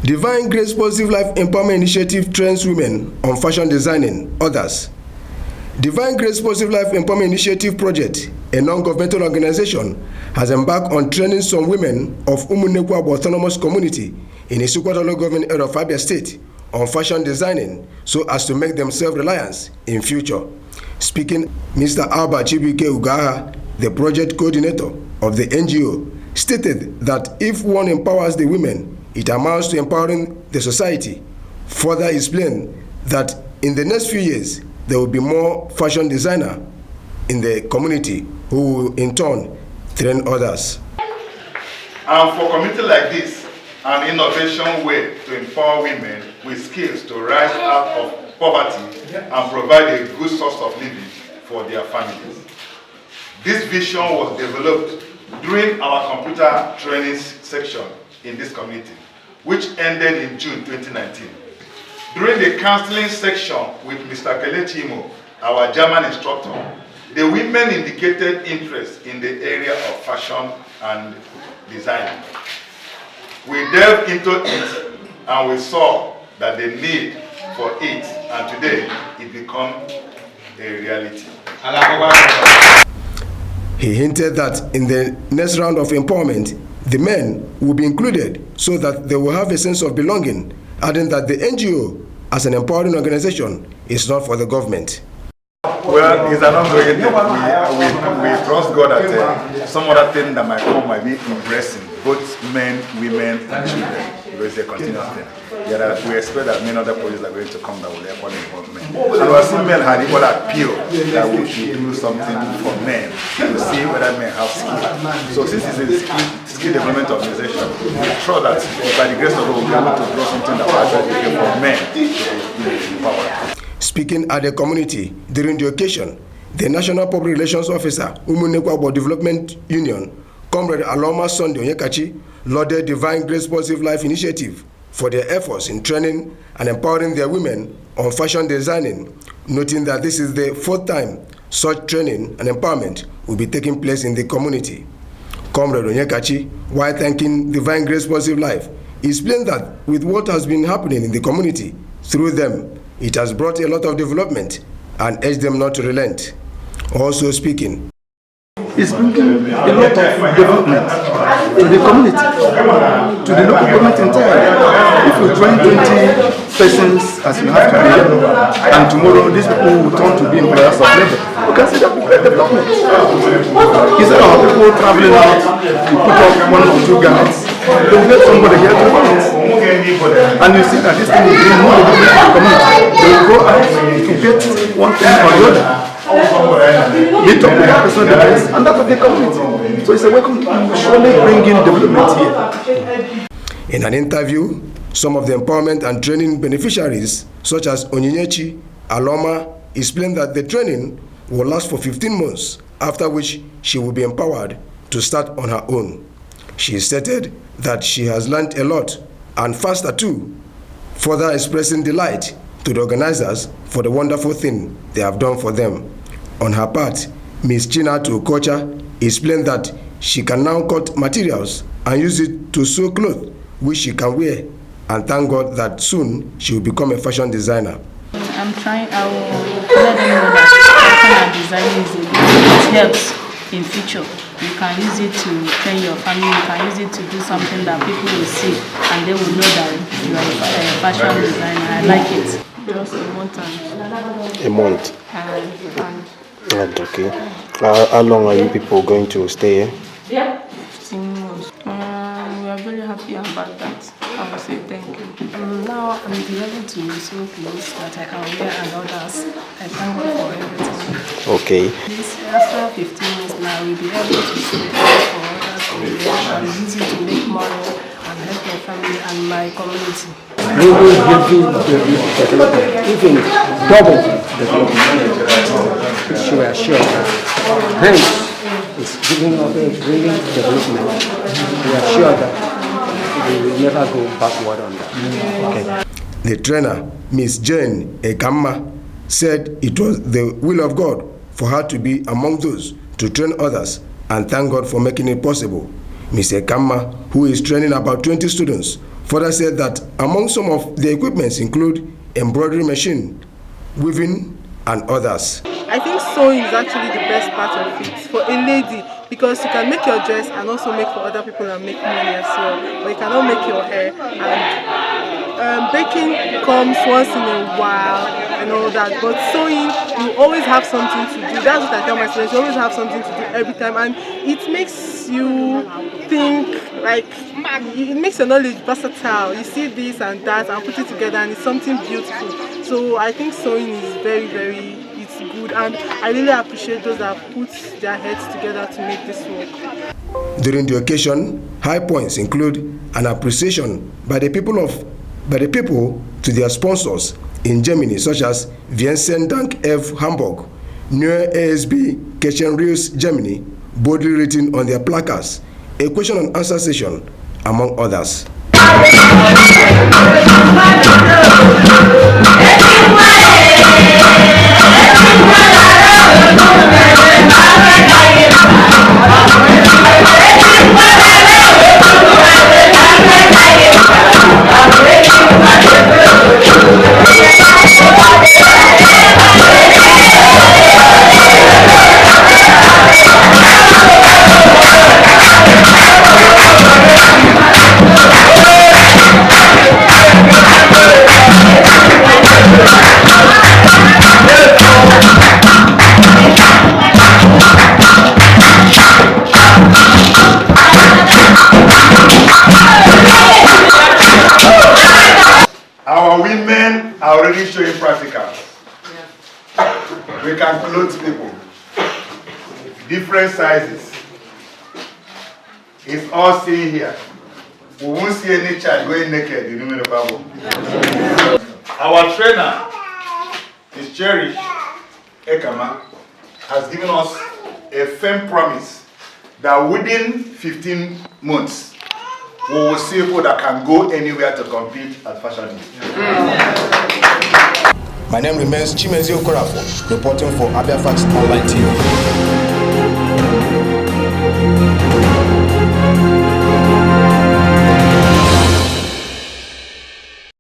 Divine Grace Positive Life Empowerment Initiative trains women on fashion designing others. Divine Grace Positive Life Empowerment Initiative Project, a non-governmental organization, has embarked on training some women of Umunnekwu Agbo Autonomous Community in Isuikwuato local government area of Abia State on fashion designing so as to make them self-reliance in future. Speaking, Mr. L.G.A, the project coordinator of the NGO, stated that if one empowers the women, it amounts to empowering the society. Further explained that in the next few years, there will be more fashion designers in the community who will in turn train others. And for a community like this, an innovation way to empower women with skills to rise out of poverty and provide a good source of living for their families. This vision was developed during our computer training section in this community, which ended in June 2019. During the counseling section with Mr. L.G.A, our German instructor, the women indicated interest in the area of fashion and design. We delved into it and we saw that the need for it, and today it became a reality. He hinted that in the next round of empowerment, the men will be included so that they will have a sense of belonging, adding that the NGO, as an empowering organization, is not for the government. Well, it's an ongoing thing. We trust God that some other thing that might come might be embracing both men, women, and children. It's a continuous thing. Yeah, we expect that many other policies are going to come that will equally involve men. And we see men had equal appeal that we should do something for men to see whether men have skill. So since it's a skill development organization, we trust that by the grace of God we'll be able to do something that will actually be for men to empower. Speaking at the community during the occasion, the National Public Relations Officer, Umunnekwu Agbo Development Union, Comrade Aloma Sunday Onyekachi, lauded Divine Grace Positive Life Initiative for their efforts in training and empowering their women on fashion designing, noting that this is the fourth time such training and empowerment will be taking place in the community. Comrade Onyekachi, while thanking Divine Grace Positive Life, explained that with what has been happening in the community, through them, it has brought a lot of development and urged them not to relent. Also speaking, it's bringing a lot of development to the community, to the local government entirely. If you join 20 persons as you have today, and tomorrow these people will turn to be employers of labor, you can see that great development. Instead of people traveling out to put up one or two garments, they will get somebody here to run it. And you see that this thing will bring more development to the community. They will go out to get one thing or the other. Meet up with their personal defense and that of the community. So it's a welcome to surely bring in development here. In an interview, some of the empowerment and training beneficiaries, such as Onyinyechi Aloma, explained that the training will last for 15 months, after which she will be empowered to start on her own. She stated that she has learned a lot and faster too, further expressing delight to the organizers for the wonderful thing they have done for them. On her part, Ms. Chinatu Okocha explained that she can now cut materials and use it to sew clothes which she can wear, and thank God that soon she will become a fashion designer. I will let them know that fashion and designing it helps in future. You can use it to train your family, you can use it to do something that people will see and they will know that you are a fashion designer. I like it. Just a month and a month. And okay. How long are you people going to stay here? 15 months. We are very happy about that. I will say thank you. Now I'm able to sew clothes that I can wear and others. I thank God for everything. Okay. After 15 months now, we'll be able to sew for others to wear and use it to make money and help my family and my community. We will give you the even double development. We are sure that hence it's bringing development. We are sure that we will never go backward on that. Okay. The trainer, Ms. Jane Ekamma, said it was the will of God for her to be among those to train others and thank God for making it possible. Ms. Ekamma, who is training about 20 students further said that among some of the equipments include embroidery machine, weaving, and others. I think sewing is actually the best part of it for a lady, because you can make your dress and also make for other people and make money as well. But you cannot make your hair, and baking comes once in a while and all that. But sewing, you always have something to do. That's what I tell my students. You always have something to do every time, and it makes you think, like, it makes your knowledge versatile. You see this and that and put it together, and it's something beautiful. So I think sewing is very, very, it's good, and I really appreciate those that put their heads together to make this work. During the occasion, high points include an appreciation by the people to their sponsors in Germany, such as Vincent Dank F. Hamburg, Neue ASB Kirchenreus Germany, boldly written on their placards, a question and answer session, among others. Our women are already showing practicals. We can clothe people, different sizes. It's all seen here. We won't see any child going naked in Umunnekwu Agbo. Our trainer, is Cherry Ekama, has given us a firm promise that within 15 months, we will see people that can go anywhere to compete at Fashion Week. My name remains Chimezi Okorafo, reporting for Abia Facts Online TV.